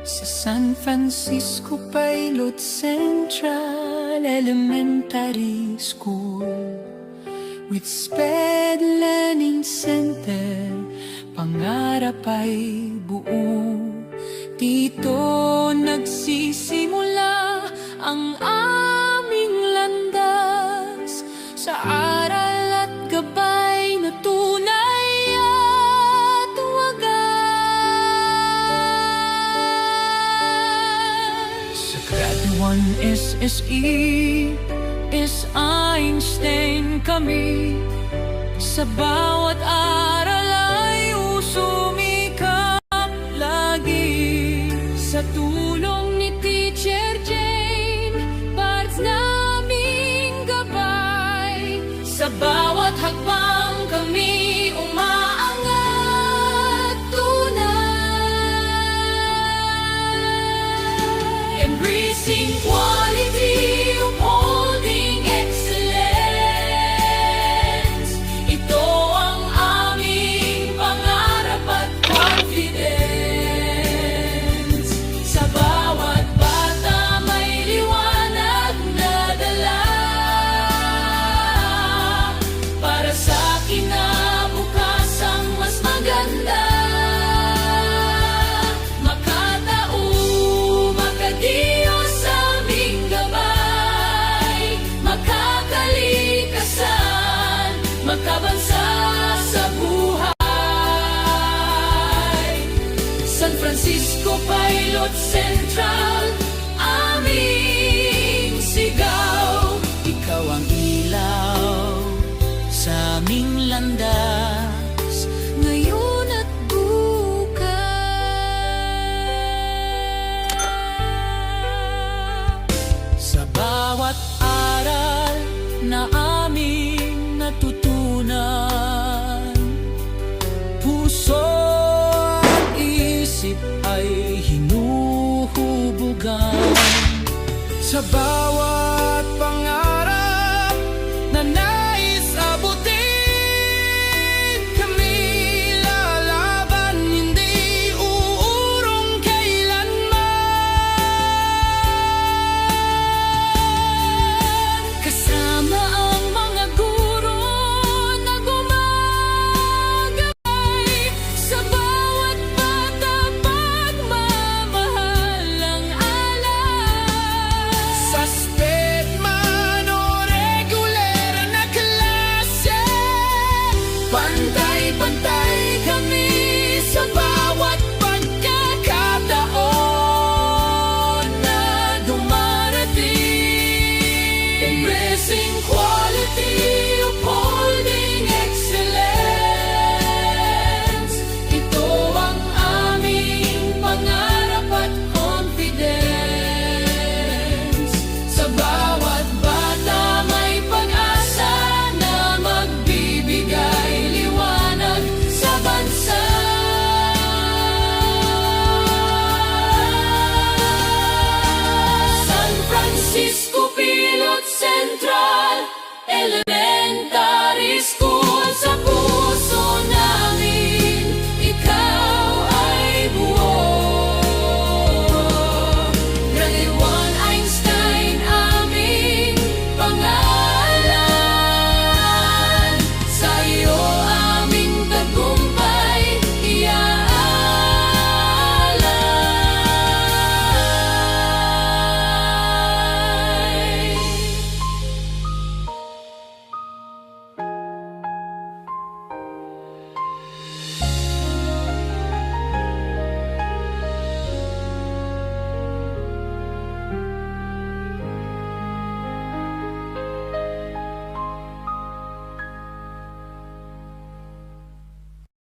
Sa San Francisco Pilot Central Elementary School with SPED Learning Center, pangarap ay buo. Dito nagsisimula ang aming landas sa aral at gabay na tunay at wagas. Sa Grade 1 SSE is Einstein kami. Sa bawat aral ay usumikap lagi. Sa tulong ni Teacher Jane, parts naming gabay. Sa bawat hakbang kami umaangat tunay. Embracing quality, upholding excellence. Ito ang aming pangarap at confidence. Sa bawat bata may liwanag na dala para sa kinabukasang mas maganda. Makatao, makadiyos sa aming gabay, makakalikasan, makabansa sa buhay. San Francisco Pilot Central, aming sigaw. Ikaw ang ilaw sa aming landas, ngayon at bukas. Sa bawat aral na aming natutunan, puso at isip ay hinuhubugan. Sa bawat